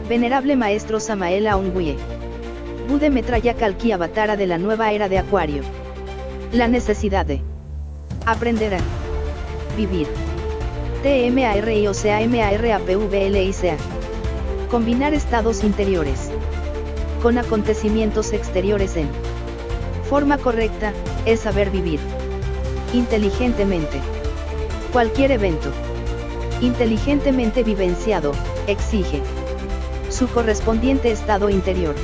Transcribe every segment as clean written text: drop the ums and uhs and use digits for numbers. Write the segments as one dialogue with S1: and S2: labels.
S1: Venerable Maestro Samael Aung-Wye. Bude Metraya Kalki Avatara de la nueva era de Acuario. La necesidad de aprender a vivir. TMARIOCAMARAPVLICA. Combinar estados interiores con acontecimientos exteriores en forma correcta, es saber vivir inteligentemente. Cualquier evento inteligentemente vivenciado, exige su correspondiente estado interior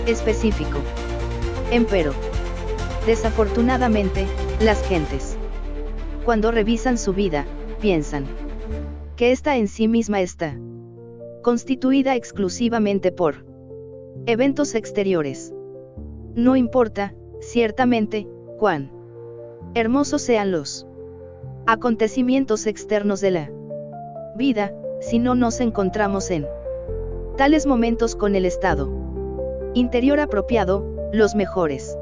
S1: específico. Empero, desafortunadamente, las gentes, cuando revisan su vida, piensan que esta en sí misma está constituida exclusivamente por eventos exteriores. No importa, ciertamente, cuán hermosos sean los acontecimientos externos de la vida, si no nos encontramos en tales momentos con el estado interior apropiado, los mejores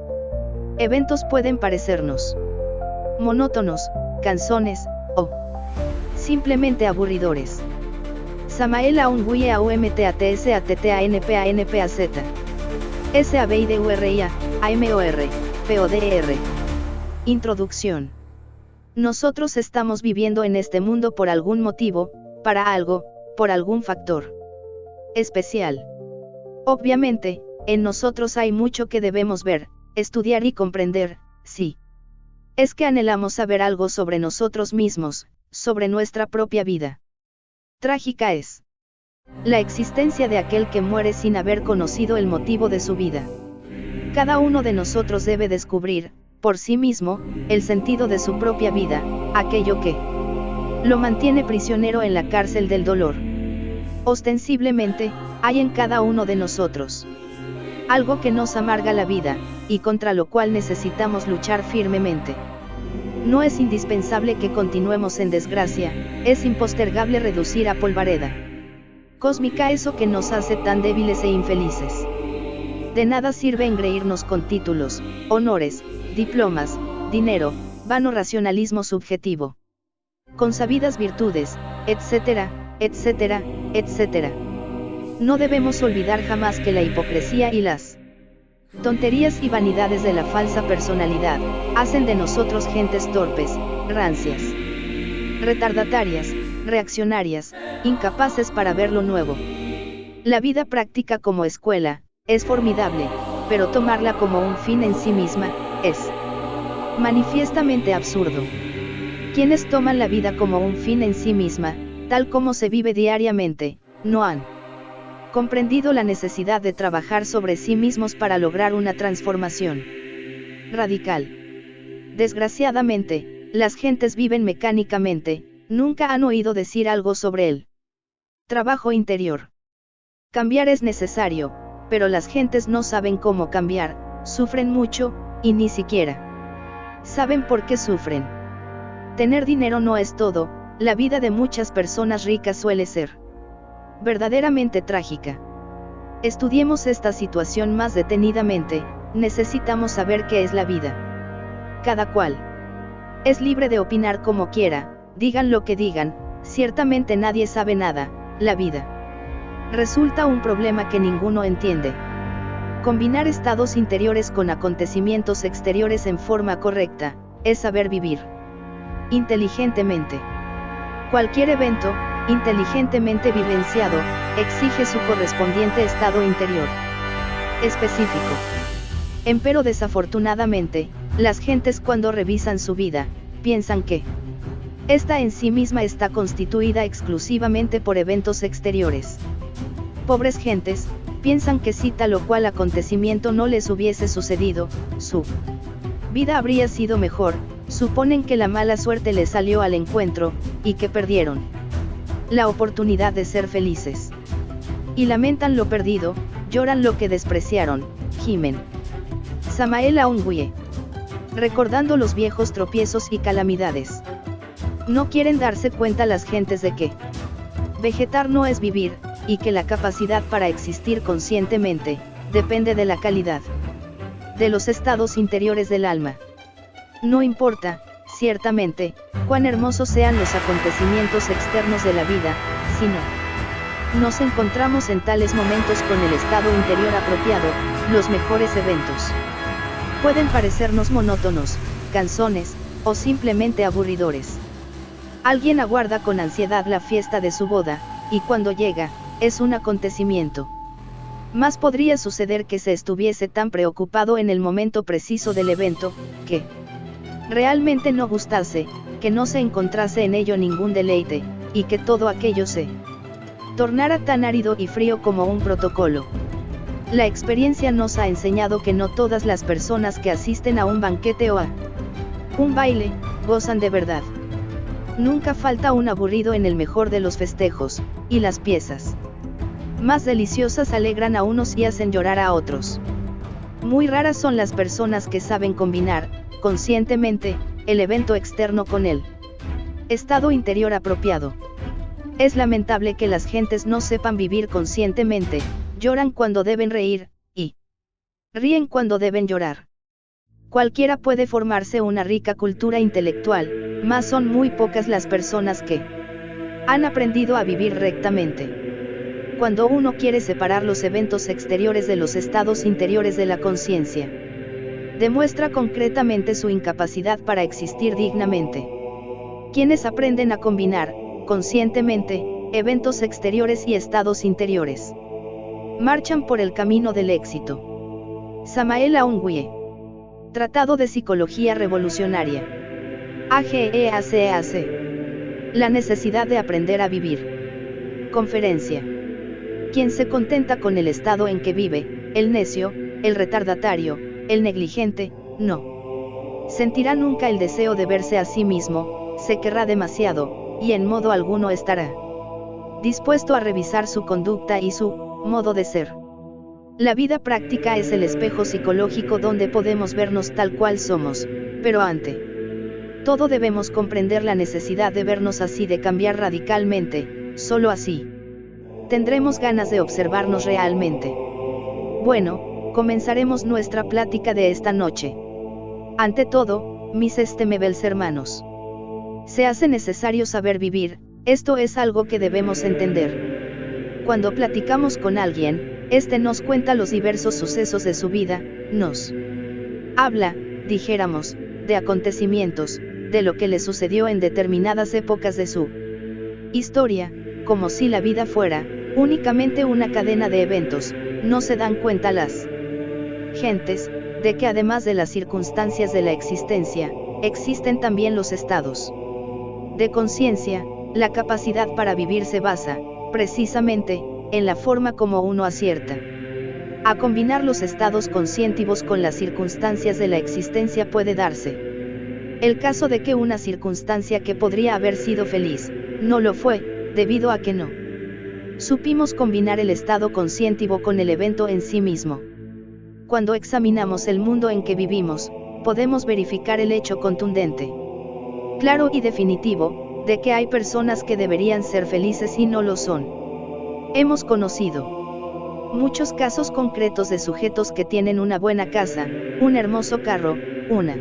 S1: eventos pueden parecernos monótonos, cansones, o simplemente aburridores. Samael Aung-Wye AUMTATSATTANPANPAZ SABIDURIA, AMOR, PODER. Introducción. Nosotros estamos viviendo en este mundo por algún motivo, para algo, por algún factor especial. Obviamente, en nosotros hay mucho que debemos ver, estudiar y comprender, sí. Es que anhelamos saber algo sobre nosotros mismos, sobre nuestra propia vida. Trágica es la existencia de aquel que muere sin haber conocido el motivo de su vida. Cada uno de nosotros debe descubrir, por sí mismo, el sentido de su propia vida, aquello que lo mantiene prisionero en la cárcel del dolor. Ostensiblemente, hay en cada uno de nosotros algo que nos amarga la vida, y contra lo cual necesitamos luchar firmemente. No es indispensable que continuemos en desgracia, es impostergable reducir a polvareda cósmica eso que nos hace tan débiles e infelices. De nada sirve engreírnos con títulos, honores, diplomas, dinero, vano racionalismo subjetivo, consabidas virtudes, etcétera, etcétera, etcétera. No debemos olvidar jamás que la hipocresía y las tonterías y vanidades de la falsa personalidad hacen de nosotros gentes torpes, rancias, retardatarias, reaccionarias, incapaces para ver lo nuevo. La vida práctica como escuela es formidable, pero tomarla como un fin en sí misma es manifiestamente absurdo. Quienes toman la vida como un fin en sí misma, tal como se vive diariamente, no han comprendido la necesidad de trabajar sobre sí mismos para lograr una transformación radical. Desgraciadamente, las gentes viven mecánicamente, nunca han oído decir algo sobre el trabajo interior. Cambiar es necesario, pero las gentes no saben cómo cambiar, sufren mucho, y ni siquiera saben por qué sufren. Tener dinero no es todo, la vida de muchas personas ricas suele ser verdaderamente trágica. Estudiemos esta situación más detenidamente, necesitamos saber qué es la vida. Cada cual es libre de opinar como quiera, digan lo que digan, ciertamente nadie sabe nada, la vida resulta un problema que ninguno entiende. Combinar estados interiores con acontecimientos exteriores en forma correcta, es saber vivir inteligentemente. Cualquier evento, inteligentemente vivenciado, exige su correspondiente estado interior específico. Empero desafortunadamente, las gentes cuando revisan su vida, piensan que esta en sí misma está constituida exclusivamente por eventos exteriores. Pobres gentes, piensan que si tal o cual acontecimiento no les hubiese sucedido, su vida habría sido mejor, suponen que la mala suerte les salió al encuentro, y que perdieron la oportunidad de ser felices. Y lamentan lo perdido, lloran lo que despreciaron, gimen. Samael Aung-Wye. Recordando los viejos tropiezos y calamidades. No quieren darse cuenta las gentes de que vegetar no es vivir, y que la capacidad para existir conscientemente, depende de la calidad de los estados interiores del alma. No importa, ciertamente, cuán hermosos sean los acontecimientos externos de la vida, sino Nos encontramos en tales momentos con el estado interior apropiado, los mejores eventos. Pueden parecernos monótonos, cansones, o simplemente aburridores. Alguien aguarda con ansiedad la fiesta de su boda, y cuando llega, es un acontecimiento. Más podría suceder que se estuviese tan preocupado en el momento preciso del evento, que realmente no gustase, que no se encontrase en ello ningún deleite, y que todo aquello se tornara tan árido y frío como un protocolo. La experiencia nos ha enseñado que no todas las personas que asisten a un banquete o a un baile, gozan de verdad. Nunca falta un aburrido en el mejor de los festejos, y las piezas más deliciosas alegran a unos y hacen llorar a otros. Muy raras son las personas que saben combinar, conscientemente, el evento externo con el estado interior apropiado. Es lamentable que las gentes no sepan vivir conscientemente, lloran cuando deben reír, y ríen cuando deben llorar. Cualquiera puede formarse una rica cultura intelectual, mas son muy pocas las personas que han aprendido a vivir rectamente. Cuando uno quiere separar los eventos exteriores de los estados interiores de la conciencia, demuestra concretamente su incapacidad para existir dignamente. Quienes aprenden a combinar, conscientemente, eventos exteriores y estados interiores, marchan por el camino del éxito. Samael Aun Weor. Tratado de Psicología Revolucionaria. AGEACAC. La necesidad de aprender a vivir. Conferencia. Quien se contenta con el estado en que vive, el necio, el retardatario, el negligente, no sentirá nunca el deseo de verse a sí mismo, se querrá demasiado, y en modo alguno estará dispuesto a revisar su conducta y su modo de ser. La vida práctica es el espejo psicológico donde podemos vernos tal cual somos, pero ante todo debemos comprender la necesidad de vernos así, de cambiar radicalmente, solo así tendremos ganas de observarnos realmente. Bueno, comenzaremos nuestra plática de esta noche. Ante todo, mis estimables hermanos, se hace necesario saber vivir, esto es algo que debemos entender. Cuando platicamos con alguien, este nos cuenta los diversos sucesos de su vida, nos habla, dijéramos, de acontecimientos, de lo que le sucedió en determinadas épocas de su historia, como si la vida fuera únicamente una cadena de eventos. No se dan cuenta las gentes de que además de las circunstancias de la existencia, existen también los estados de conciencia. La capacidad para vivir se basa, precisamente, en la forma como uno acierta a combinar los estados conscientivos con las circunstancias de la existencia. Puede darse el caso de que una circunstancia que podría haber sido feliz, no lo fue, debido a que no supimos combinar el estado conscientivo con el evento en sí mismo. Cuando examinamos el mundo en que vivimos, podemos verificar el hecho contundente, claro y definitivo, de que hay personas que deberían ser felices y no lo son. Hemos conocido muchos casos concretos de sujetos que tienen una buena casa, un hermoso carro, una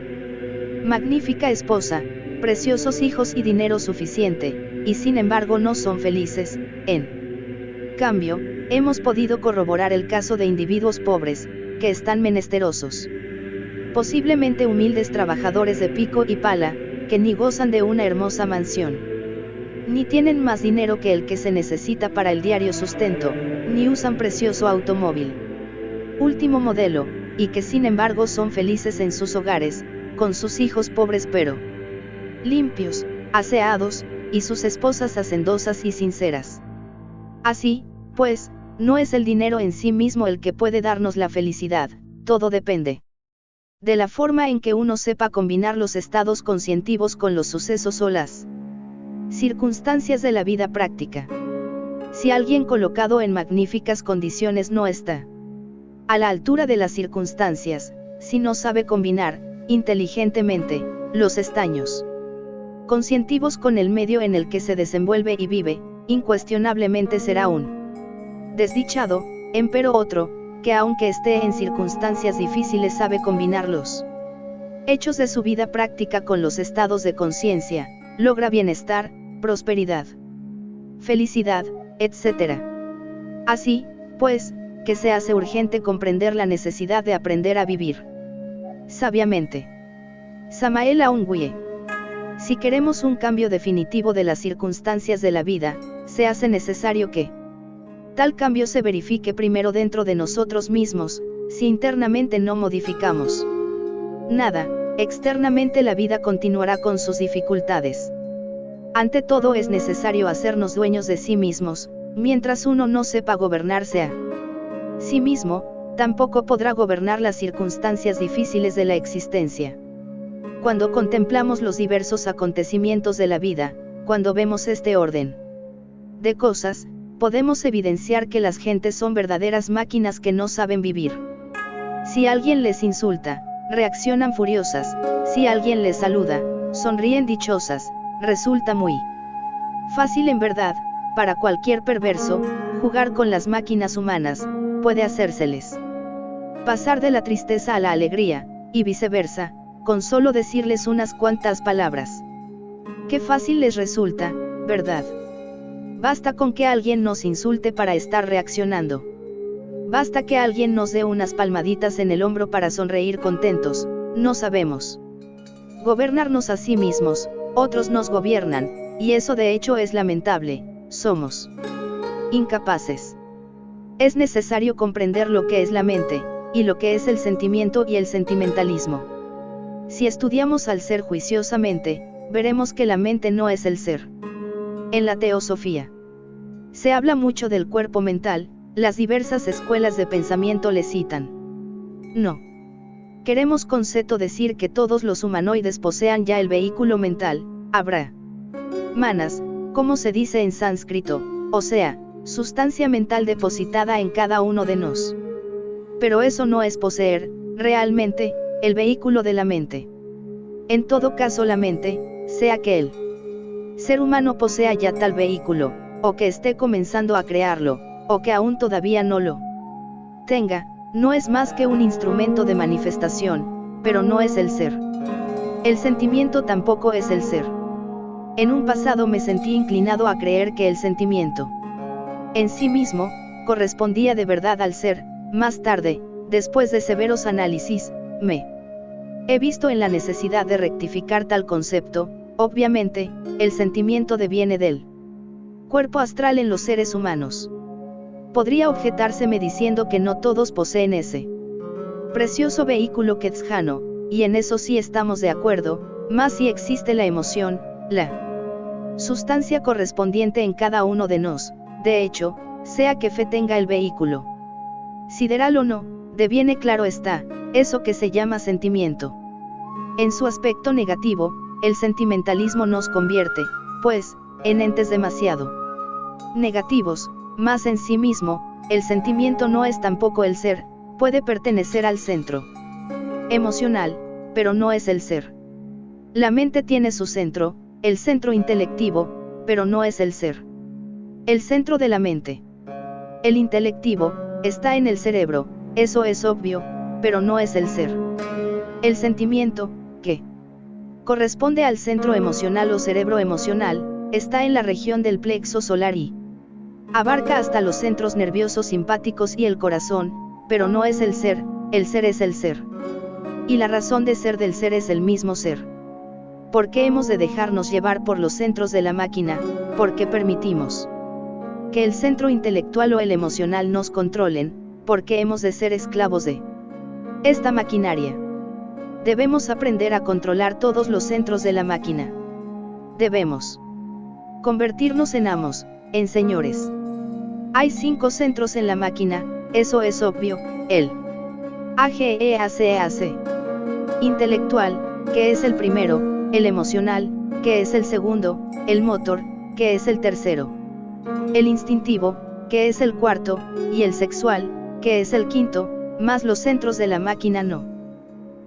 S1: magnífica esposa, preciosos hijos y dinero suficiente, y sin embargo no son felices. En cambio, hemos podido corroborar el caso de individuos pobres, que están menesterosos, posiblemente humildes trabajadores de pico y pala, que ni gozan de una hermosa mansión, ni tienen más dinero que el que se necesita para el diario sustento, ni usan precioso automóvil último modelo, y que sin embargo son felices en sus hogares, con sus hijos pobres pero limpios, aseados, y sus esposas hacendosas y sinceras. Así, pues, no es el dinero en sí mismo el que puede darnos la felicidad, todo depende de la forma en que uno sepa combinar los estados conscientivos con los sucesos o las circunstancias de la vida práctica. Si alguien colocado en magníficas condiciones no está a la altura de las circunstancias, si no sabe combinar, inteligentemente, los estados conscientivos con el medio en el que se desenvuelve y vive, incuestionablemente será un desdichado, empero otro, que aunque esté en circunstancias difíciles sabe combinar los hechos de su vida práctica con los estados de conciencia, logra bienestar, prosperidad, felicidad, etc. Así, pues, que se hace urgente comprender la necesidad de aprender a vivir sabiamente. Samael Aung Weor. Si queremos un cambio definitivo de las circunstancias de la vida, se hace necesario que tal cambio se verifique primero dentro de nosotros mismos. Si internamente no modificamos nada, externamente la vida continuará con sus dificultades. Ante todo es necesario hacernos dueños de sí mismos. Mientras uno no sepa gobernarse a sí mismo, tampoco podrá gobernar las circunstancias difíciles de la existencia. Cuando contemplamos los diversos acontecimientos de la vida, cuando vemos este orden de cosas, podemos evidenciar que las gentes son verdaderas máquinas que no saben vivir. Si alguien les insulta, reaccionan furiosas. Si alguien les saluda, sonríen dichosas. Resulta muy fácil en verdad, para cualquier perverso, jugar con las máquinas humanas. Puede hacérseles pasar de la tristeza a la alegría, y viceversa, con solo decirles unas cuantas palabras. Qué fácil les resulta, ¿verdad? Basta con que alguien nos insulte para estar reaccionando. Basta que alguien nos dé unas palmaditas en el hombro para sonreír contentos. No sabemos gobernarnos a sí mismos, otros nos gobiernan, y eso de hecho es lamentable. Somos incapaces. Es necesario comprender lo que es la mente, y lo que es el sentimiento y el sentimentalismo. Si estudiamos al ser juiciosamente, veremos que la mente no es el ser. En la teosofía se habla mucho del cuerpo mental. Las diversas escuelas de pensamiento le citan. No queremos con seto decir que todos los humanoides posean ya el vehículo mental, habrá manas, como se dice en sánscrito, o sea, sustancia mental depositada en cada uno de nos. Pero eso no es poseer, realmente, el vehículo de la mente. En todo caso la mente, sea que el ser humano posea ya tal vehículo, o que esté comenzando a crearlo, o que aún todavía no lo tenga, no es más que un instrumento de manifestación, pero no es el ser. El sentimiento tampoco es el ser. En un pasado me sentí inclinado a creer que el sentimiento en sí mismo correspondía de verdad al ser. Más tarde, después de severos análisis, me he visto en la necesidad de rectificar tal concepto. Obviamente, el sentimiento deviene del cuerpo astral en los seres humanos. Podría objetárseme diciendo que no todos poseen ese precioso vehículo quetzjano, y en eso sí estamos de acuerdo, más si existe la emoción, la sustancia correspondiente en cada uno de nos. De hecho, sea que fe tenga el vehículo sideral o no, deviene claro está, eso que se llama sentimiento. En su aspecto negativo, el sentimentalismo nos convierte, pues, en entes demasiado negativos. Más en sí mismo, el sentimiento no es tampoco el ser, puede pertenecer al centro emocional, pero no es el ser. La mente tiene su centro, el centro intelectivo, pero no es el ser. El centro de la mente, el intelectivo, está en el cerebro, eso es obvio, pero no es el ser. El sentimiento, que corresponde al centro emocional o cerebro emocional, está en la región del plexo solar y abarca hasta los centros nerviosos simpáticos y el corazón, pero no es el ser es el ser. Y la razón de ser del ser es el mismo ser. ¿Por qué hemos de dejarnos llevar por los centros de la máquina? ¿Por qué permitimos que el centro intelectual o el emocional nos controlen? ¿Por qué hemos de ser esclavos de esta maquinaria? Debemos aprender a controlar todos los centros de la máquina. Debemos convertirnos en amos, en señores. Hay 5 centros en la máquina, eso es obvio, el AGEACEAC intelectual, que es el primero, el emocional, que es el segundo, el motor, que es el tercero, el instintivo, que es el cuarto, y el sexual, que es el quinto, más los centros de la máquina no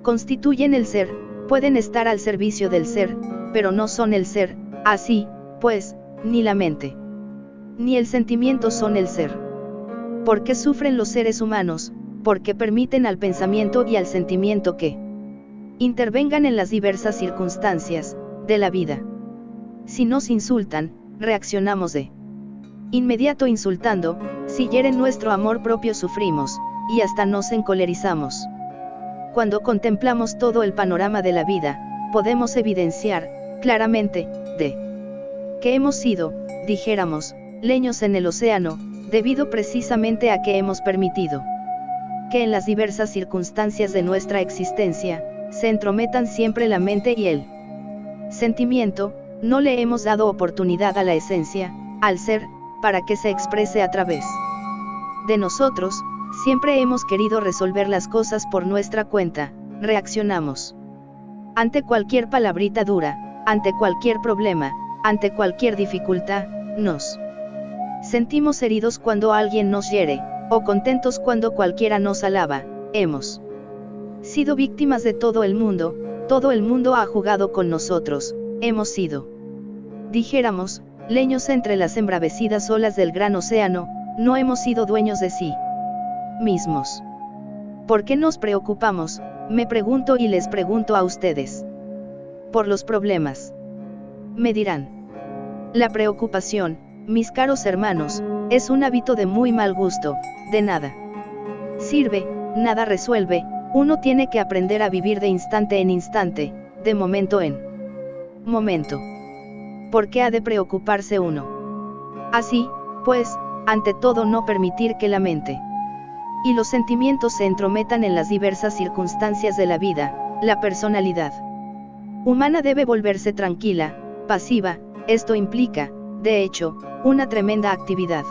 S1: constituyen el ser, pueden estar al servicio del ser, pero no son el ser. Así, pues, ni la mente ni el sentimiento son el ser. ¿Por qué sufren los seres humanos? Porque permiten al pensamiento y al sentimiento que intervengan en las diversas circunstancias de la vida. Si nos insultan, reaccionamos de inmediato insultando. Si hieren nuestro amor propio sufrimos, y hasta nos encolerizamos. Cuando contemplamos todo el panorama de la vida, podemos evidenciar, claramente, que hemos sido, dijéramos, leños en el océano, debido precisamente a que hemos permitido que en las diversas circunstancias de nuestra existencia, se entrometan siempre la mente y el sentimiento, no le hemos dado oportunidad a la esencia, al ser, para que se exprese a través de nosotros. Siempre hemos querido resolver las cosas por nuestra cuenta, reaccionamos ante cualquier palabrita dura, ante cualquier problema, ante cualquier dificultad, nos sentimos heridos cuando alguien nos hiere, o contentos cuando cualquiera nos alaba. Hemos sido víctimas de todo el mundo ha jugado con nosotros, hemos sido, dijéramos, leños entre las embravecidas olas del gran océano, no hemos sido dueños de sí mismos. ¿Por qué nos preocupamos? Me pregunto y les pregunto a ustedes. Por los problemas. Me dirán. La preocupación, mis caros hermanos, es un hábito de muy mal gusto, de nada sirve, nada resuelve, uno tiene que aprender a vivir de instante en instante, de momento en momento. ¿Por qué ha de preocuparse uno? Así, pues, ante todo no permitir que la mente y los sentimientos se entrometan en las diversas circunstancias de la vida. La personalidad humana debe volverse tranquila, pasiva, esto implica, de hecho, una tremenda actividad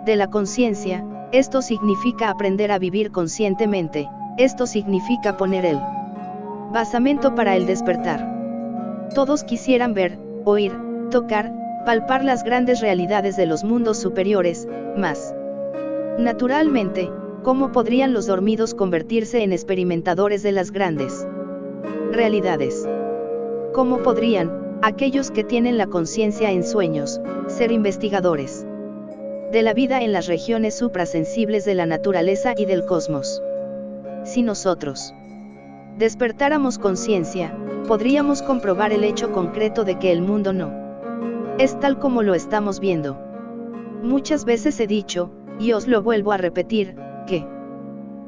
S1: de la conciencia, esto significa aprender a vivir conscientemente, esto significa poner el basamento para el despertar. Todos quisieran ver, oír, tocar, palpar las grandes realidades de los mundos superiores, mas, naturalmente, ¿cómo podrían los dormidos convertirse en experimentadores de las grandes realidades? ¿Cómo podrían, aquellos que tienen la conciencia en sueños, ser investigadores de la vida en las regiones suprasensibles de la naturaleza y del cosmos? Si nosotros despertáramos conciencia, podríamos comprobar el hecho concreto de que el mundo no es tal como lo estamos viendo. Muchas veces he dicho, y os lo vuelvo a repetir, que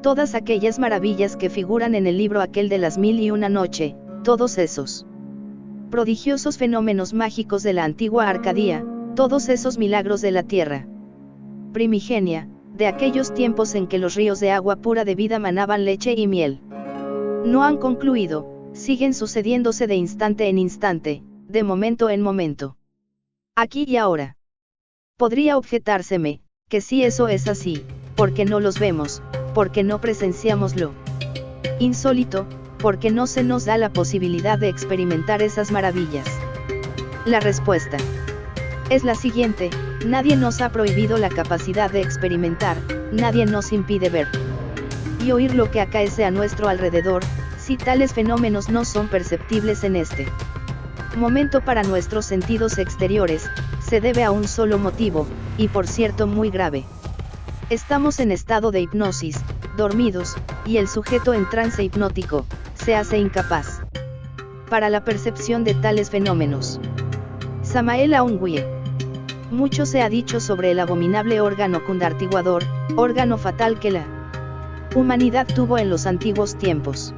S1: todas aquellas maravillas que figuran en el libro aquel de las 1001 noche, todos esos prodigiosos fenómenos mágicos de la antigua Arcadia, todos esos milagros de la tierra primigenia, de aquellos tiempos en que los ríos de agua pura de vida manaban leche y miel, no han concluido, siguen sucediéndose de instante en instante, de momento en momento. Aquí y ahora. Podría objetárseme, que si eso es así, porque no los vemos, porque no presenciamos lo insólito, porque no se nos da la posibilidad de experimentar esas maravillas. La respuesta es la siguiente: nadie nos ha prohibido la capacidad de experimentar, nadie nos impide ver y oír lo que acaece a nuestro alrededor, si tales fenómenos no son perceptibles en este momento para nuestros sentidos exteriores, se debe a un solo motivo, y por cierto muy grave. Estamos en estado de hipnosis, dormidos, y el sujeto en trance hipnótico, se hace incapaz para la percepción de tales fenómenos. Samael Aung-Wee. Mucho se ha dicho sobre el abominable órgano cundartiguador, órgano fatal que la humanidad tuvo en los antiguos tiempos.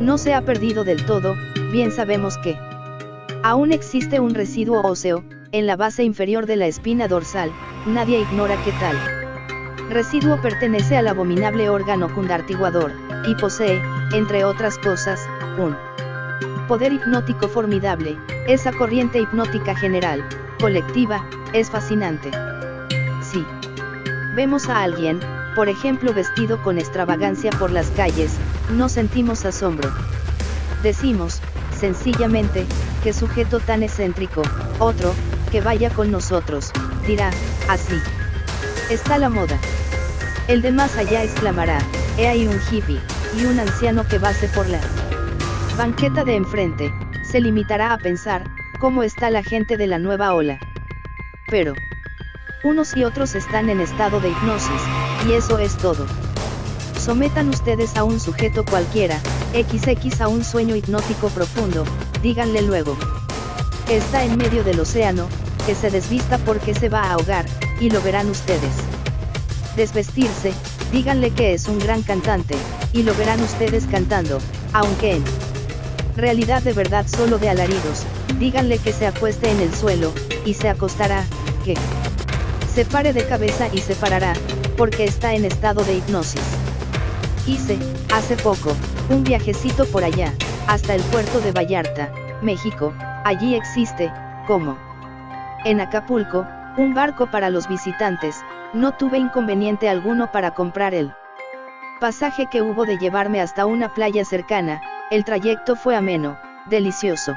S1: No se ha perdido del todo, bien sabemos que aún existe un residuo óseo, en la base inferior de la espina dorsal, nadie ignora que tal residuo pertenece al abominable órgano cundartiguador, y posee, entre otras cosas, un poder hipnótico formidable. Esa corriente hipnótica general, colectiva, es fascinante. Si vemos a alguien, por ejemplo vestido con extravagancia por las calles, no sentimos asombro. Decimos, sencillamente, qué sujeto tan excéntrico. Otro, que vaya con nosotros, dirá, así está la moda. El de más allá exclamará, he ahí un hippie, y un anciano que pase por la banqueta de enfrente, se limitará a pensar, ¿cómo está la gente de la nueva ola? Pero unos y otros están en estado de hipnosis, y eso es todo. Sometan ustedes a un sujeto cualquiera, XX a un sueño hipnótico profundo, díganle luego que está en medio del océano, que se desvista porque se va a ahogar, y lo verán ustedes desvestirse, díganle que es un gran cantante, y lo verán ustedes cantando, aunque en realidad de verdad solo de alaridos, díganle que se acueste en el suelo, y se acostará, que se pare de cabeza y se parará, porque está en estado de hipnosis. Hice, hace poco, un viajecito por allá, hasta el puerto de Vallarta, México. Allí existe, como en Acapulco, un barco para los visitantes. No tuve inconveniente alguno para comprar el pasaje que hubo de llevarme hasta una playa cercana. El trayecto fue ameno, delicioso.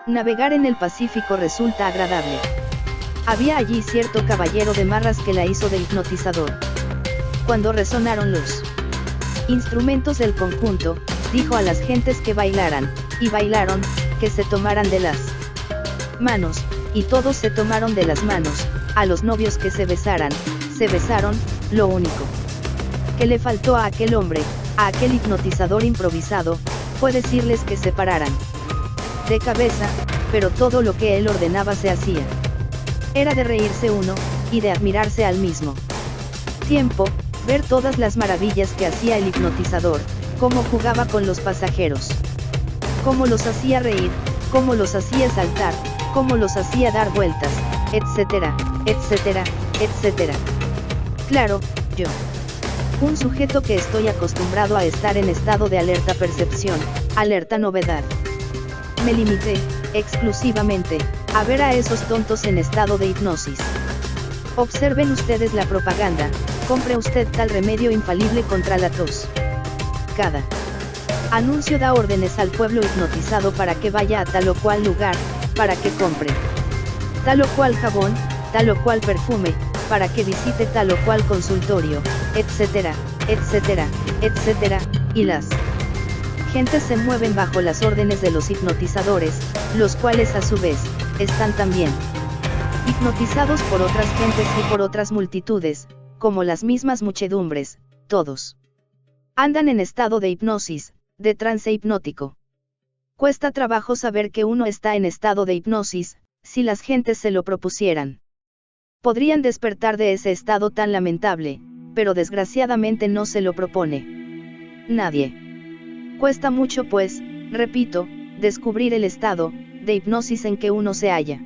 S1: Navegar en el Pacífico resulta agradable. Había allí cierto caballero de marras que la hizo de hipnotizador. Cuando resonaron los instrumentos del conjunto, dijo a las gentes que bailaran, y bailaron, que se tomaran de las manos, y todos se tomaron de las manos, a los novios que se besaran, se besaron. Lo único que le faltó a aquel hombre, a aquel hipnotizador improvisado, fue decirles que se pararan de cabeza, pero todo lo que él ordenaba se hacía. Era de reírse uno, y de admirarse al mismo tiempo, ver todas las maravillas que hacía el hipnotizador, cómo jugaba con los pasajeros, cómo los hacía reír, cómo los hacía saltar, cómo los hacía dar vueltas, etcétera, etcétera, etcétera. Claro, yo, un sujeto que estoy acostumbrado a estar en estado de alerta percepción, alerta novedad, me limité, exclusivamente, a ver a esos tontos en estado de hipnosis. Observen ustedes la propaganda: compre usted tal remedio infalible contra la tos. Cada anuncio da órdenes al pueblo hipnotizado para que vaya a tal o cual lugar, para que compre tal o cual jabón, tal o cual perfume, para que visite tal o cual consultorio, etcétera, etcétera, etcétera, y las gentes se mueven bajo las órdenes de los hipnotizadores, los cuales a su vez, están también hipnotizados por otras gentes y por otras multitudes, como las mismas muchedumbres. Todos andan en estado de hipnosis, de trance hipnótico. Cuesta trabajo saber que uno está en estado de hipnosis. Si las gentes se lo propusieran, podrían despertar de ese estado tan lamentable, pero desgraciadamente no se lo propone nadie. Cuesta mucho pues, repito, descubrir el estado de hipnosis en que uno se halla.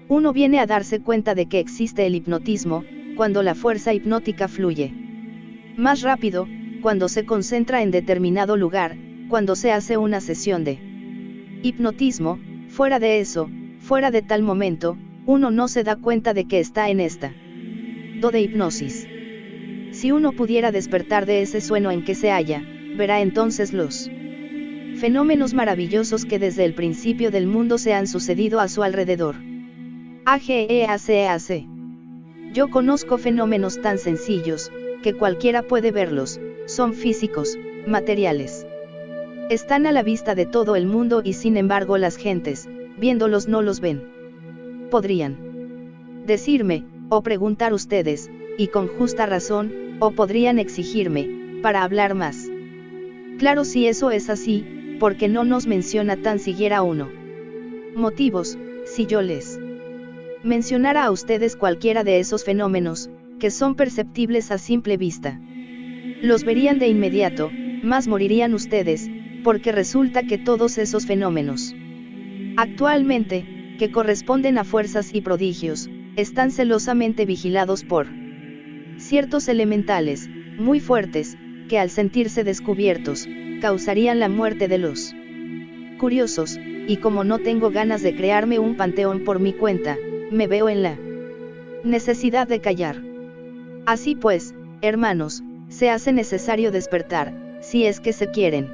S1: Uno viene a darse cuenta de que existe el hipnotismo, cuando la fuerza hipnótica fluye más rápido, cuando se concentra en determinado lugar, cuando se hace una sesión de hipnotismo. Fuera de eso, fuera de tal momento, uno no se da cuenta de que está en esta do de hipnosis. Si uno pudiera despertar de ese sueño en que se halla, verá entonces los fenómenos maravillosos que desde el principio del mundo se han sucedido a su alrededor. AGEACEAC. Yo conozco fenómenos tan sencillos, que cualquiera puede verlos, son físicos, materiales. Están a la vista de todo el mundo y sin embargo las gentes, viéndolos no los ven. Podrían decirme, o preguntar ustedes, y con justa razón, o podrían exigirme, para hablar más claro si eso es así, porque no nos menciona tan siquiera uno. Motivos, si yo les mencionara a ustedes cualquiera de esos fenómenos, que son perceptibles a simple vista, los verían de inmediato, mas morirían ustedes, porque resulta que todos esos fenómenos, actualmente, que corresponden a fuerzas y prodigios, están celosamente vigilados por ciertos elementales, muy fuertes, que al sentirse descubiertos, causarían la muerte de los curiosos, y como no tengo ganas de crearme un panteón por mi cuenta, me veo en la necesidad de callar. Así pues, hermanos, se hace necesario despertar, si es que se quieren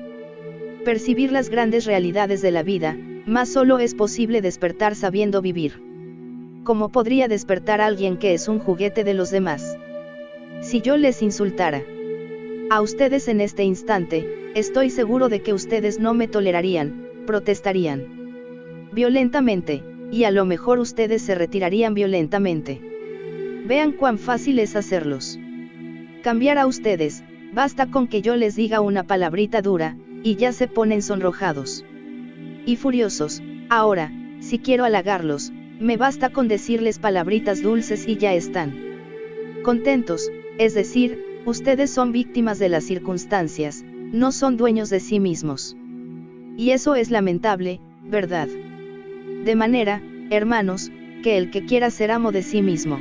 S1: percibir las grandes realidades de la vida, mas solo es posible despertar sabiendo vivir. ¿Cómo podría despertar alguien que es un juguete de los demás? Si yo les insultara a ustedes en este instante, estoy seguro de que ustedes no me tolerarían, protestarían violentamente, y a lo mejor ustedes se retirarían violentamente. Vean cuán fácil es hacerlos cambiar a ustedes, basta con que yo les diga una palabrita dura, y ya se ponen sonrojados y furiosos. Ahora, si quiero halagarlos, me basta con decirles palabritas dulces y ya están contentos, Es decir, ustedes son víctimas de las circunstancias, no son dueños de sí mismos. Y eso es lamentable, ¿verdad? De manera, hermanos, que el que quiera ser amo de sí mismo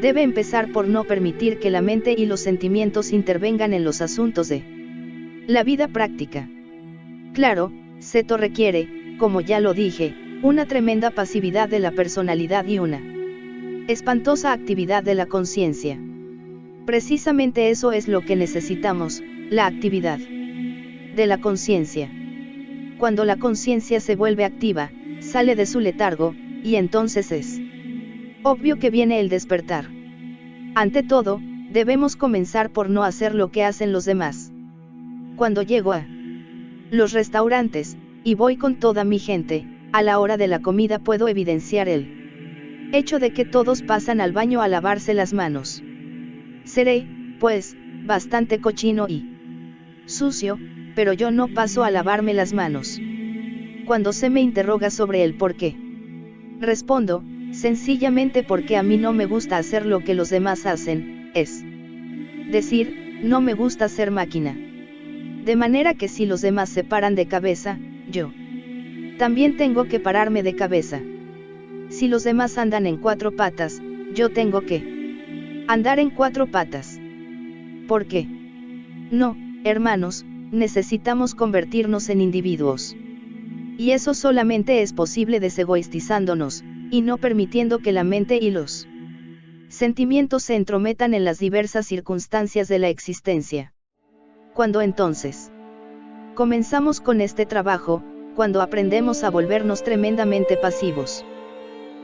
S1: debe empezar por no permitir que la mente y los sentimientos intervengan en los asuntos de la vida práctica. Claro, esto requiere, como ya lo dije, una tremenda pasividad de la personalidad y una espantosa actividad de la conciencia. Precisamente eso es lo que necesitamos, la actividad de la conciencia. Cuando la conciencia se vuelve activa, sale de su letargo, y entonces es obvio que viene el despertar. Ante todo, debemos comenzar por no hacer lo que hacen los demás. Cuando llego a los restaurantes, y voy con toda mi gente, a la hora de la comida puedo evidenciar el hecho de que todos pasan al baño a lavarse las manos. Seré, pues, bastante cochino y sucio, pero yo no paso a lavarme las manos. Cuando se me interroga sobre el por qué, respondo, sencillamente porque a mí no me gusta hacer lo que los demás hacen, es decir, no me gusta ser máquina. De manera que si los demás se paran de cabeza, yo también tengo que pararme de cabeza. Si los demás andan en 4 patas, yo tengo que andar en 4 patas. ¿Por qué? No, hermanos, necesitamos convertirnos en individuos. Y eso solamente es posible desegoistizándonos, y no permitiendo que la mente y los sentimientos se entrometan en las diversas circunstancias de la existencia. Cuando entonces comenzamos con este trabajo, cuando aprendemos a volvernos tremendamente pasivos,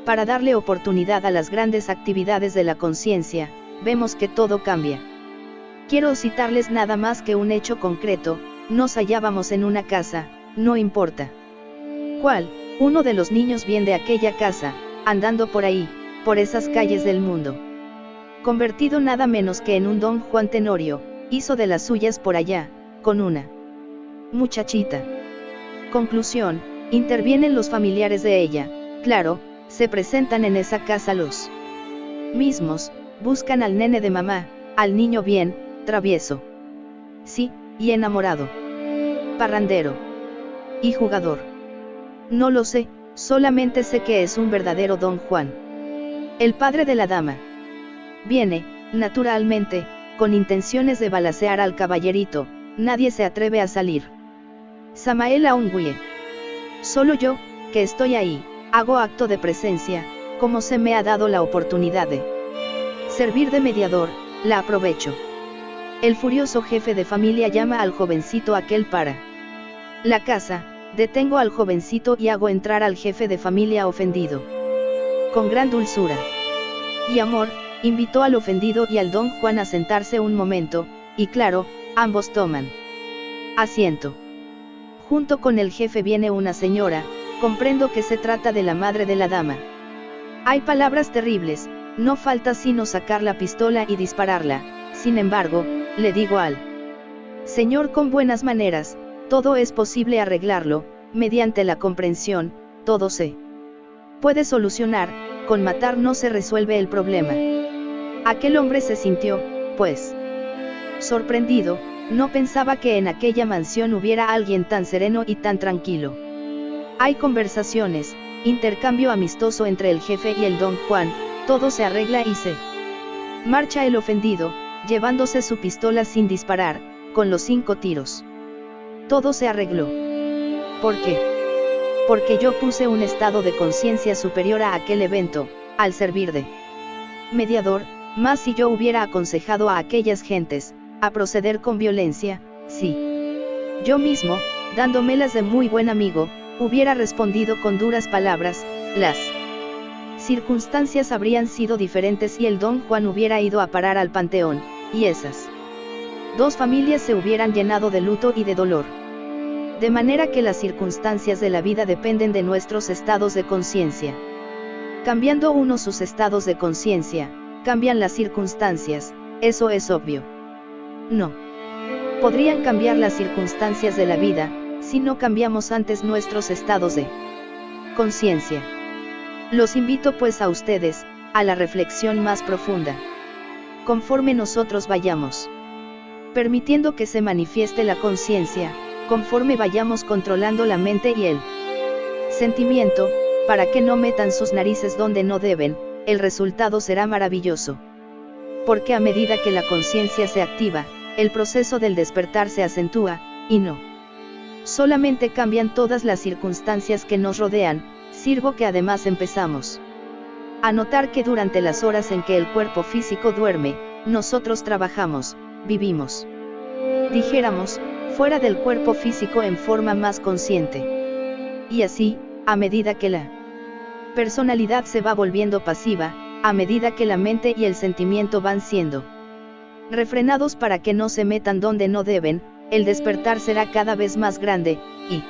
S1: para darle oportunidad a las grandes actividades de la conciencia, vemos que todo cambia. Quiero citarles nada más que un hecho concreto. Nos hallábamos en una casa, no importa cuál, uno de los niños bien de aquella casa, andando por ahí, por esas calles del mundo, convertido nada menos que en un don Juan Tenorio, hizo de las suyas por allá, con una muchachita. Conclusión, intervienen los familiares de ella, claro, se presentan en esa casa los mismos, buscan al nene de mamá, al niño bien, travieso. Sí, y enamorado. Parrandero. Y jugador. No lo sé, solamente sé que es un verdadero don Juan. El padre de la dama viene, naturalmente, con intenciones de balacear al caballerito, nadie se atreve a salir. Samael aún huye. Solo yo, que estoy ahí, hago acto de presencia, como se me ha dado la oportunidad de servir de mediador, la aprovecho. El furioso jefe de familia llama al jovencito aquel para la casa, detengo al jovencito y hago entrar al jefe de familia ofendido. Con gran dulzura y amor, invitó al ofendido y al don Juan a sentarse un momento, y claro, ambos toman asiento. Junto con el jefe viene una señora, comprendo que se trata de la madre de la dama. Hay palabras terribles, no falta sino sacar la pistola y dispararla, sin embargo, le digo al señor con buenas maneras, todo es posible arreglarlo, mediante la comprensión, todo se puede solucionar, con matar no se resuelve el problema. Aquel hombre se sintió, pues, sorprendido, no pensaba que en aquella mansión hubiera alguien tan sereno y tan tranquilo. Hay conversaciones, intercambio amistoso entre el jefe y el don Juan, todo se arregla y se marcha el ofendido, llevándose su pistola sin disparar, con los 5 tiros. Todo se arregló. ¿Por qué? Porque yo puse un estado de conciencia superior a aquel evento, al servir de mediador, más si yo hubiera aconsejado a aquellas gentes a proceder con violencia, sí. Yo mismo, dándomelas de muy buen amigo, hubiera respondido con duras palabras, las circunstancias habrían sido diferentes y el don Juan hubiera ido a parar al panteón, y esas 2 familias se hubieran llenado de luto y de dolor. De manera que las circunstancias de la vida dependen de nuestros estados de conciencia. Cambiando uno sus estados de conciencia, cambian las circunstancias, eso es obvio. No podrían cambiar las circunstancias de la vida, si no cambiamos antes nuestros estados de conciencia. Los invito pues a ustedes, a la reflexión más profunda. conforme nosotros vayamos permitiendo que se manifieste la conciencia, conforme vayamos controlando la mente y el sentimiento, para que no metan sus narices donde no deben, el resultado será maravilloso. Porque a medida que la conciencia se activa, el proceso del despertar se acentúa, y no solamente cambian todas las circunstancias que nos rodean, sino que además empezamos a notar que durante las horas en que el cuerpo físico duerme, nosotros trabajamos, vivimos, dijéramos, fuera del cuerpo físico en forma más consciente. Y así, a medida que la personalidad se va volviendo pasiva, a medida que la mente y el sentimiento van siendo refrenados para que no se metan donde no deben, el despertar será cada vez más grande, y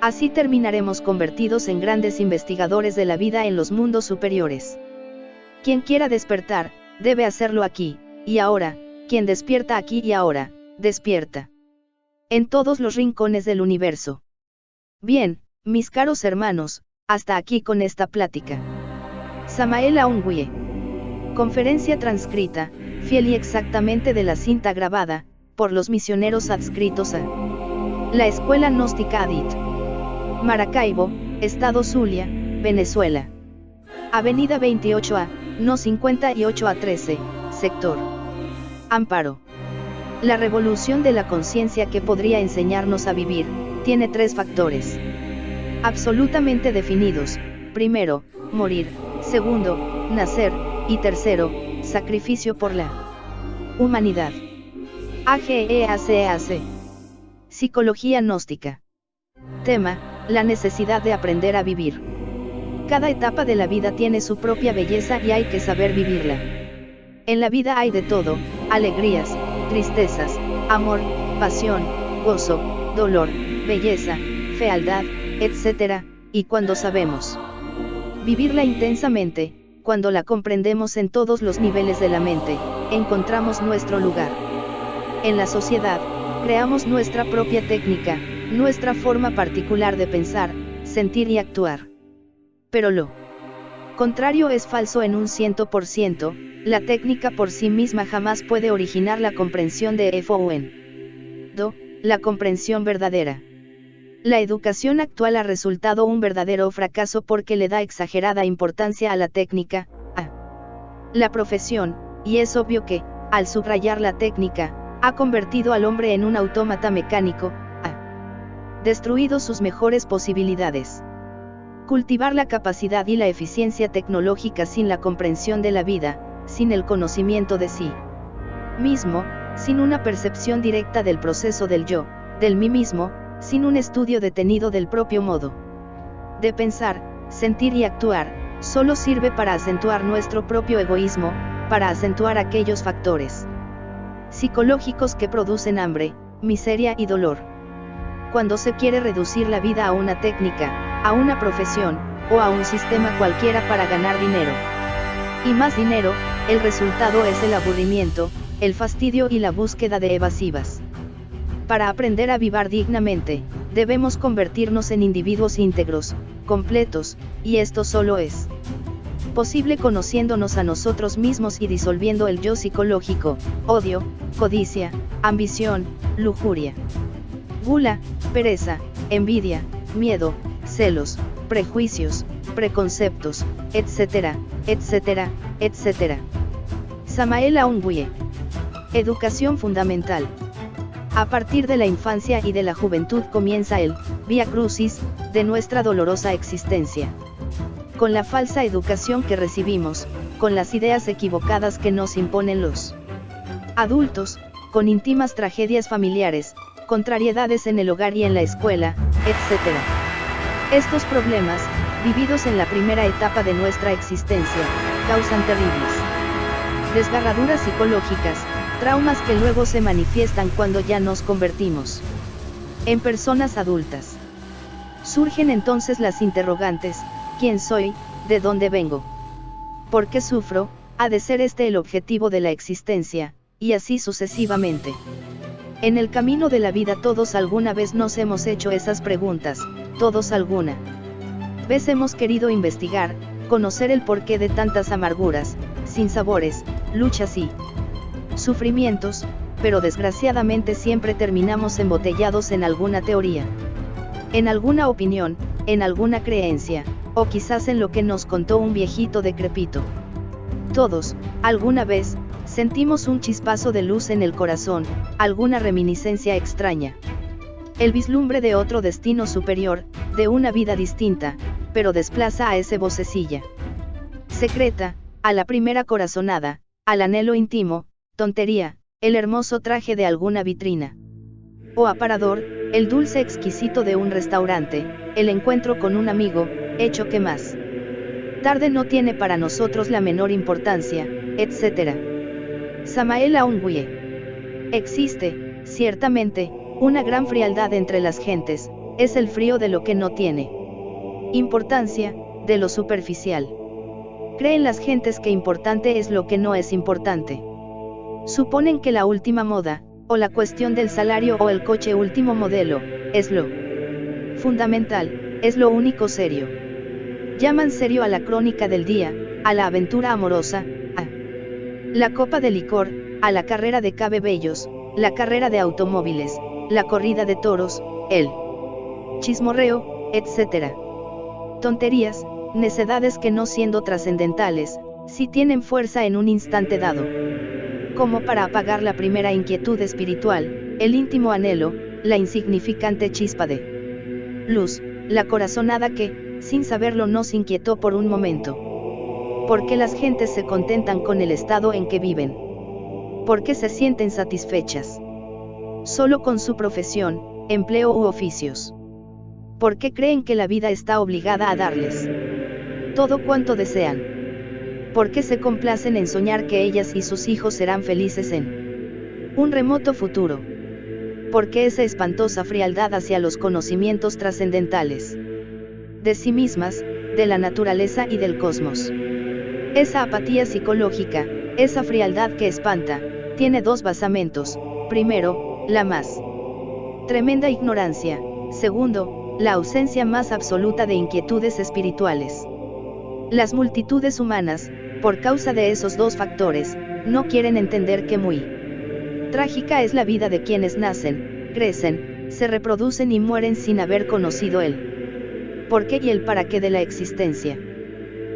S1: así terminaremos convertidos en grandes investigadores de la vida en los mundos superiores. Quien quiera despertar, debe hacerlo aquí, y ahora. Quien despierta aquí y ahora, despierta en todos los rincones del universo. Bien, mis caros hermanos, hasta aquí con esta plática. Samael Aung-Wye. Conferencia transcrita, fiel y exactamente de la cinta grabada, por los misioneros adscritos a la Escuela Gnóstica Adit. Maracaibo, Estado Zulia, Venezuela. Avenida 28A, No 58A13, sector Amparo. La revolución de la conciencia que podría enseñarnos a vivir, tiene 3 factores absolutamente definidos: primero, morir; segundo, nacer; y tercero, sacrificio por la humanidad. AGEACEAC. Psicología gnóstica. Tema: la necesidad de aprender a vivir. Cada etapa de la vida tiene su propia belleza y hay que saber vivirla. En la vida hay de todo: alegrías, tristezas, amor, pasión, gozo, dolor, belleza, fealdad, etc. Y cuando sabemos vivirla intensamente, cuando la comprendemos en todos los niveles de la mente, encontramos nuestro lugar en la sociedad, creamos nuestra propia técnica, nuestra forma particular de pensar, sentir y actuar. Pero lo contrario es falso en un 100%, la técnica por sí misma jamás puede originar la comprensión de fondo, la comprensión verdadera. La educación actual ha resultado un verdadero fracaso porque le da exagerada importancia a la técnica, a la profesión, y es obvio que, al subrayar la técnica, ha convertido al hombre en un autómata mecánico, ha destruido sus mejores posibilidades. Cultivar la capacidad y la eficiencia tecnológica sin la comprensión de la vida, sin el conocimiento de sí mismo, sin una percepción directa del proceso del yo, del mí mismo, sin un estudio detenido del propio modo de pensar, sentir y actuar, solo sirve para acentuar nuestro propio egoísmo, para acentuar aquellos factores psicológicos que producen hambre, miseria y dolor. Cuando se quiere reducir la vida a una técnica, a una profesión, o a un sistema cualquiera para ganar dinero y más dinero, el resultado es el aburrimiento, el fastidio y la búsqueda de evasivas. Para aprender a vivir dignamente, debemos convertirnos en individuos íntegros, completos, y esto solo es posible conociéndonos a nosotros mismos y disolviendo el yo psicológico, odio, codicia, ambición, lujuria, gula, pereza, envidia, miedo, celos, prejuicios, preconceptos, etcétera, etcétera, etcétera. Samael Aung-Wye. Educación fundamental. A partir de la infancia y de la juventud comienza el vía crucis de nuestra dolorosa existencia. Con la falsa educación que recibimos, con las ideas equivocadas que nos imponen los adultos, con íntimas tragedias familiares, contrariedades en el hogar y en la escuela, etc. Estos problemas, vividos en la primera etapa de nuestra existencia, causan terribles desgarraduras psicológicas, traumas que luego se manifiestan cuando ya nos convertimos en personas adultas. Surgen entonces las interrogantes: ¿quién soy? ¿De dónde vengo? ¿Por qué sufro? ¿Ha de ser este el objetivo de la existencia? Y así sucesivamente. En el camino de la vida todos alguna vez nos hemos hecho esas preguntas, todos alguna vez hemos querido investigar, conocer el porqué de tantas amarguras, sinsabores, luchas y sufrimientos, pero desgraciadamente siempre terminamos embotellados en alguna teoría, en alguna opinión, en alguna creencia, o quizás en lo que nos contó un viejito decrépito. Todos, alguna vez, sentimos un chispazo de luz en el corazón, alguna reminiscencia extraña. El vislumbre de otro destino superior, de una vida distinta, pero desplaza a ese vocecilla secreta, a la primera corazonada, al anhelo íntimo, tontería, el hermoso traje de alguna vitrina. O aparador, el dulce exquisito de un restaurante, el encuentro con un amigo, hecho que más tarde no tiene para nosotros la menor importancia, etc. Samael Aungüe. Existe, ciertamente, una gran frialdad entre las gentes, es el frío de lo que no tiene importancia, de lo superficial. Creen las gentes que importante es lo que no es importante. Suponen que la última moda, o la cuestión del salario o el coche último modelo, es lo fundamental, es lo único serio. Llaman serio a la crónica del día, a la aventura amorosa, a la copa de licor, a la carrera de cabebellos, la carrera de automóviles, la corrida de toros, el chismorreo, etc. Tonterías, necedades que no siendo trascendentales, sí tienen fuerza en un instante dado. Como para apagar la primera inquietud espiritual, el íntimo anhelo, la insignificante chispa de luz, la corazonada que, sin saberlo nos inquietó por un momento. ¿Por qué las gentes se contentan con el estado en que viven? ¿Por qué se sienten satisfechas solo con su profesión, empleo u oficios? ¿Por qué creen que la vida está obligada a darles todo cuanto desean? ¿Por qué se complacen en soñar que ellas y sus hijos serán felices en un remoto futuro? ¿Por qué esa espantosa frialdad hacia los conocimientos trascendentales de sí mismas, de la naturaleza y del cosmos? Esa apatía psicológica, esa frialdad que espanta, tiene dos basamentos: primero, la más tremenda ignorancia; segundo, la ausencia más absoluta de inquietudes espirituales. Las multitudes humanas, por causa de esos dos factores, no quieren entender que muy trágica es la vida de quienes nacen, crecen, se reproducen y mueren sin haber conocido el por qué y el para qué de la existencia.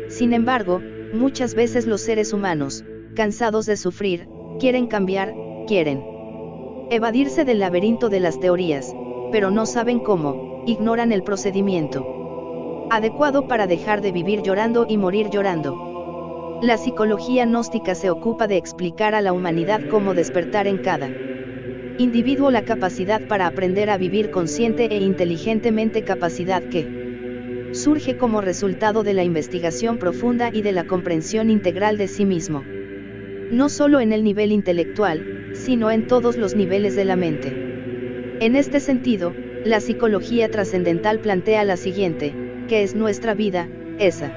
S1: Sin embargo, muchas veces los seres humanos, cansados de sufrir, quieren cambiar, quieren evadirse del laberinto de las teorías, pero no saben cómo, ignoran el procedimiento adecuado para dejar de vivir llorando y morir llorando. La psicología gnóstica se ocupa de explicar a la humanidad cómo despertar en cada individuo la capacidad para aprender a vivir consciente e inteligentemente, capacidad que surge como resultado de la investigación profunda y de la comprensión integral de sí mismo. No solo en el nivel intelectual, sino en todos los niveles de la mente. En este sentido, la psicología trascendental plantea la siguiente: ¿qué es nuestra vida? Esa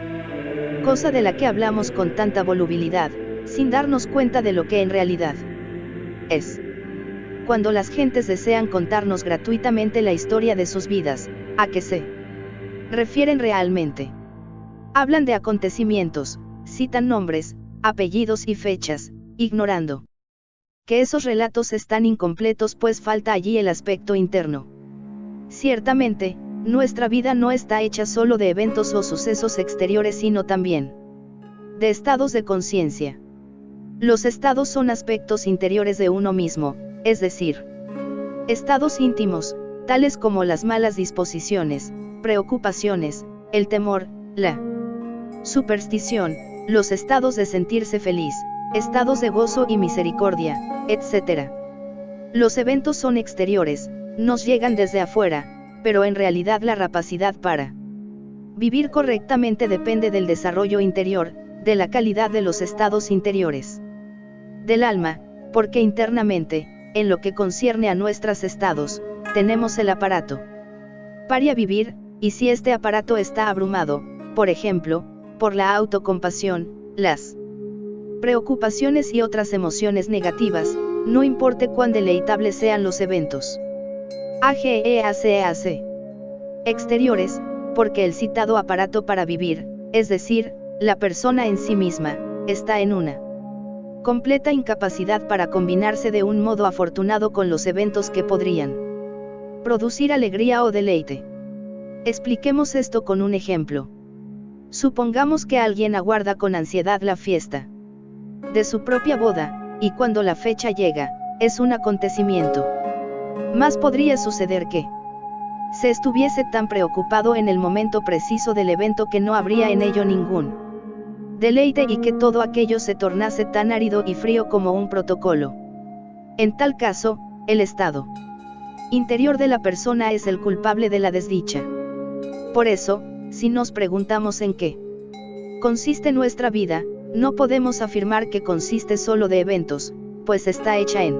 S1: cosa de la que hablamos con tanta volubilidad, sin darnos cuenta de lo que en realidad es. Cuando las gentes desean contarnos gratuitamente la historia de sus vidas, ¿a qué se refieren realmente? Hablan de acontecimientos, citan nombres, apellidos y fechas, ignorando que esos relatos están incompletos, pues falta allí el aspecto interno. Ciertamente, nuestra vida no está hecha solo de eventos o sucesos exteriores, sino también de estados de conciencia. Los estados son aspectos interiores de uno mismo, es decir, estados íntimos, tales como las malas disposiciones, preocupaciones, el temor, la superstición, los estados de sentirse feliz, estados de gozo y misericordia, etc. Los eventos son exteriores, nos llegan desde afuera, pero en realidad la capacidad para vivir correctamente depende del desarrollo interior, de la calidad de los estados interiores del alma, porque internamente, en lo que concierne a nuestros estados, tenemos el aparato para vivir, y si este aparato está abrumado, por ejemplo, por la autocompasión, las preocupaciones y otras emociones negativas, no importa cuán deleitables sean los eventos AGEACEAC exteriores, porque el citado aparato para vivir, es decir, la persona en sí misma, está en una completa incapacidad para combinarse de un modo afortunado con los eventos que podrían producir alegría o deleite. Expliquemos esto con un ejemplo. Supongamos que alguien aguarda con ansiedad la fiesta de su propia boda, y cuando la fecha llega, es un acontecimiento. Más podría suceder que se estuviese tan preocupado en el momento preciso del evento que no habría en ello ningún deleite y que todo aquello se tornase tan árido y frío como un protocolo. En tal caso, el estado interior de la persona es el culpable de la desdicha. Por eso, si nos preguntamos en qué consiste nuestra vida, no podemos afirmar que consiste solo de eventos, pues está hecha en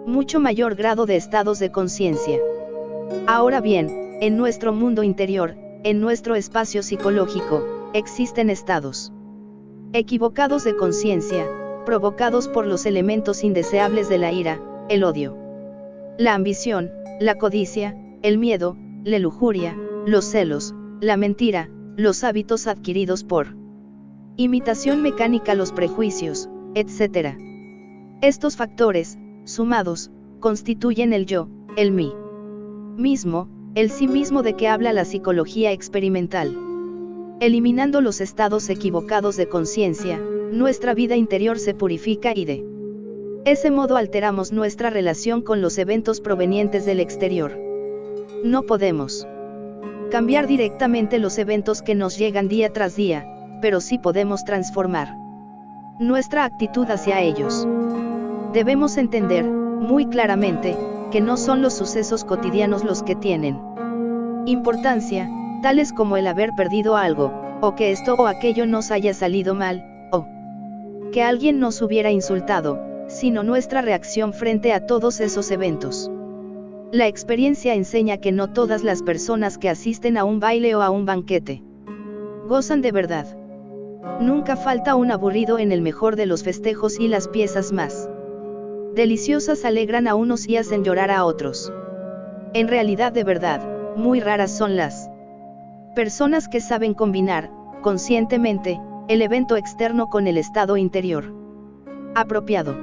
S1: mucho mayor grado de estados de conciencia. Ahora bien, en nuestro mundo interior, en nuestro espacio psicológico, existen estados equivocados de conciencia, provocados por los elementos indeseables de la ira, el odio, la ambición, la codicia, el miedo, la lujuria, los celos, la mentira, los hábitos adquiridos por imitación mecánica, los prejuicios, etc. Estos factores, sumados, constituyen el yo, el mí mismo, el sí mismo de que habla la psicología experimental. Eliminando los estados equivocados de conciencia, nuestra vida interior se purifica y de ese modo alteramos nuestra relación con los eventos provenientes del exterior. No podemos cambiar directamente los eventos que nos llegan día tras día, pero sí podemos transformar nuestra actitud hacia ellos. Debemos entender, muy claramente, que no son los sucesos cotidianos los que tienen importancia, tales como el haber perdido algo, o que esto o aquello nos haya salido mal, o que alguien nos hubiera insultado, sino nuestra reacción frente a todos esos eventos. La experiencia enseña que no todas las personas que asisten a un baile o a un banquete gozan de verdad. Nunca falta un aburrido en el mejor de los festejos y las piezas más deliciosas alegran a unos y hacen llorar a otros. En realidad, de verdad, muy raras son las personas que saben combinar, conscientemente, el evento externo con el estado interior apropiado.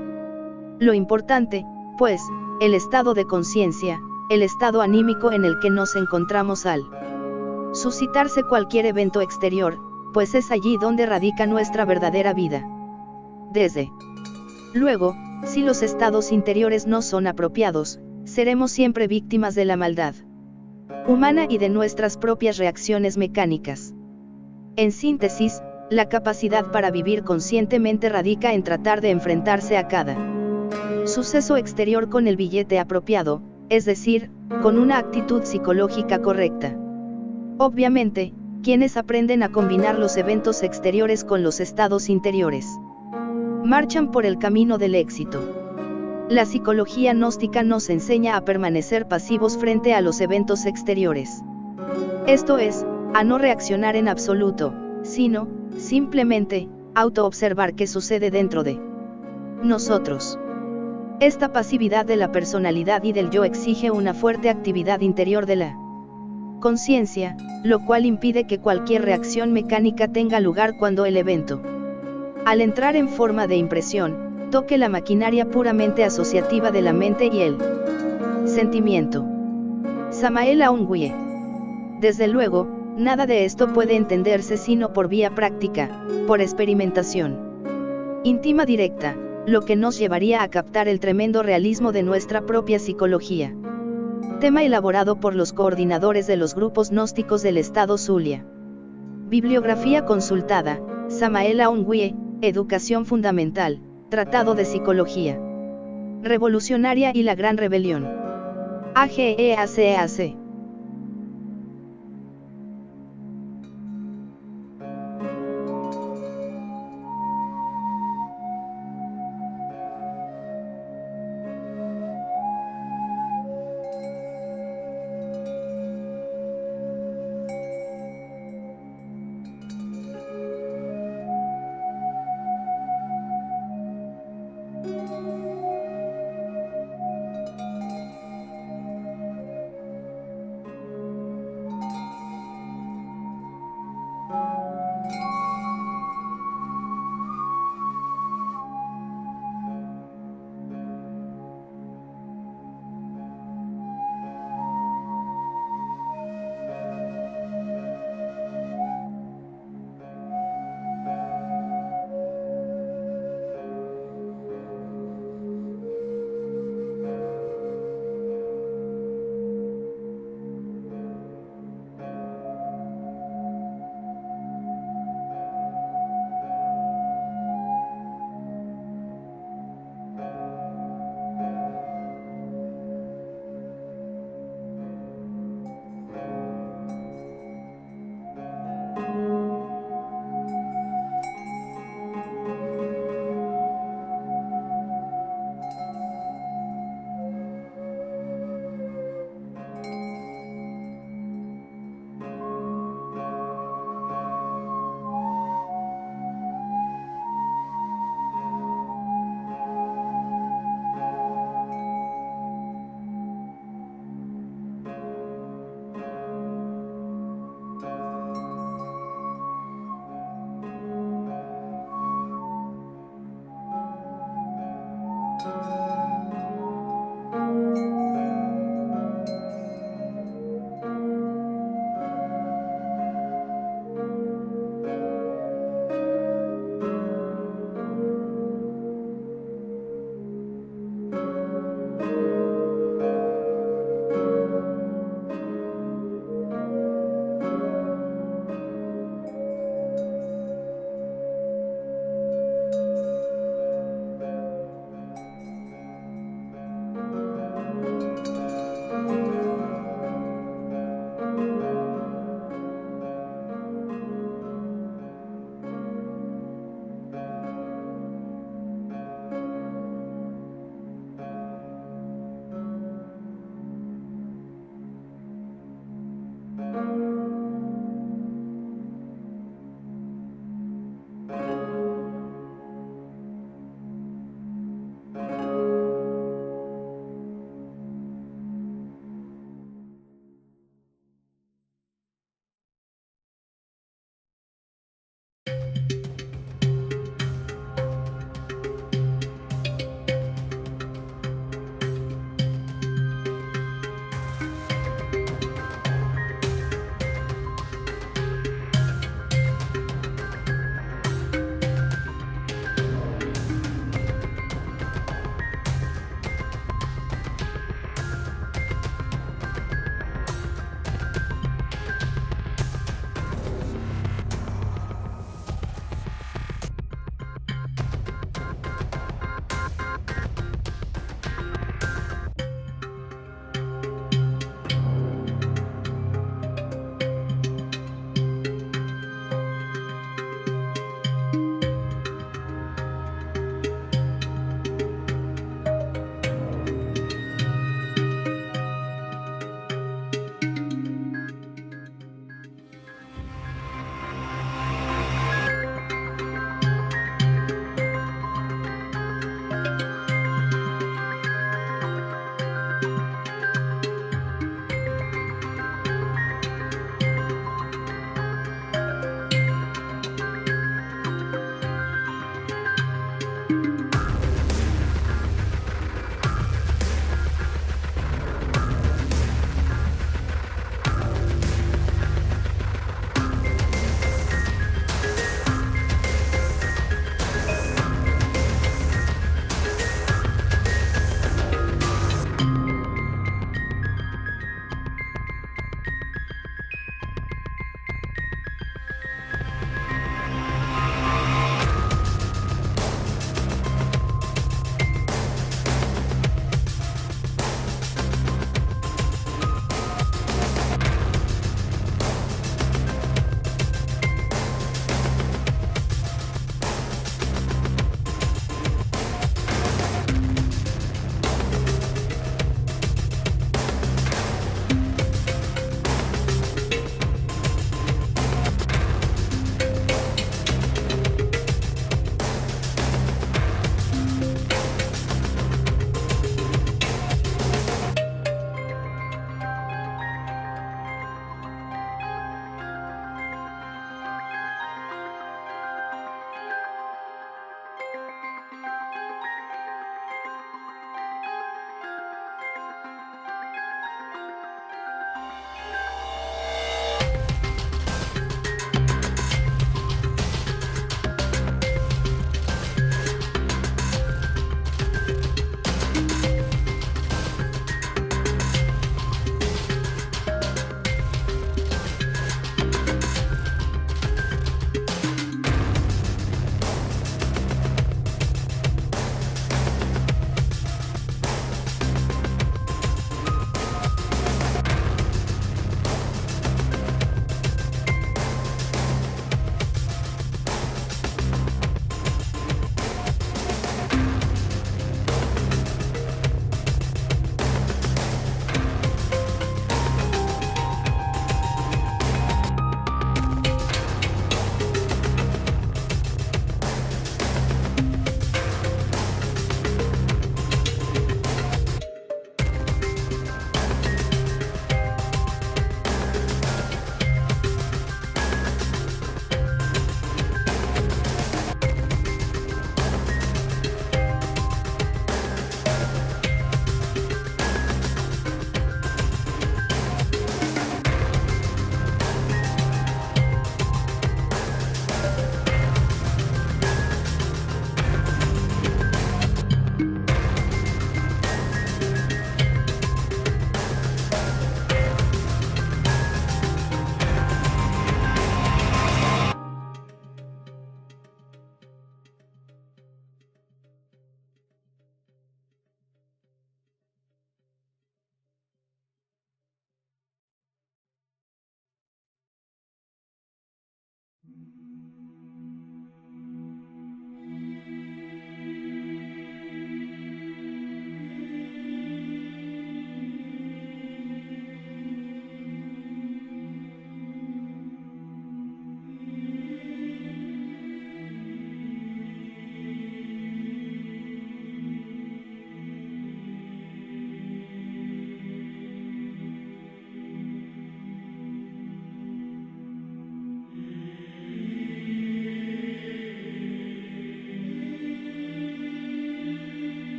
S1: Lo importante, pues, el estado de conciencia, el estado anímico en el que nos encontramos al suscitarse cualquier evento exterior, pues es allí donde radica nuestra verdadera vida. Desde luego, si los estados interiores no son apropiados, seremos siempre víctimas de la maldad humana y de nuestras propias reacciones mecánicas. En síntesis, la capacidad para vivir conscientemente radica en tratar de enfrentarse a cada suceso exterior con el billete apropiado, es decir, con una actitud psicológica correcta. Obviamente, quienes aprenden a combinar los eventos exteriores con los estados interiores marchan por el camino del éxito. La psicología gnóstica nos enseña a permanecer pasivos frente a los eventos exteriores. Esto es, a no reaccionar en absoluto, sino, simplemente, autoobservar qué sucede dentro de nosotros. Esta pasividad de la personalidad y del yo exige una fuerte actividad interior de la conciencia, lo cual impide que cualquier reacción mecánica tenga lugar cuando el evento, al entrar en forma de impresión, toque la maquinaria puramente asociativa de la mente y el sentimiento. Samael Aung Weie. Desde luego, nada de esto puede entenderse sino por vía práctica, por experimentación íntima directa, lo que nos llevaría a captar el tremendo realismo de nuestra propia psicología. Tema elaborado por los coordinadores de los grupos gnósticos del estado Zulia. Bibliografía consultada: Samael Aung Weie, Educación Fundamental, Tratado de Psicología Revolucionaria y la Gran Rebelión. AGEACAC.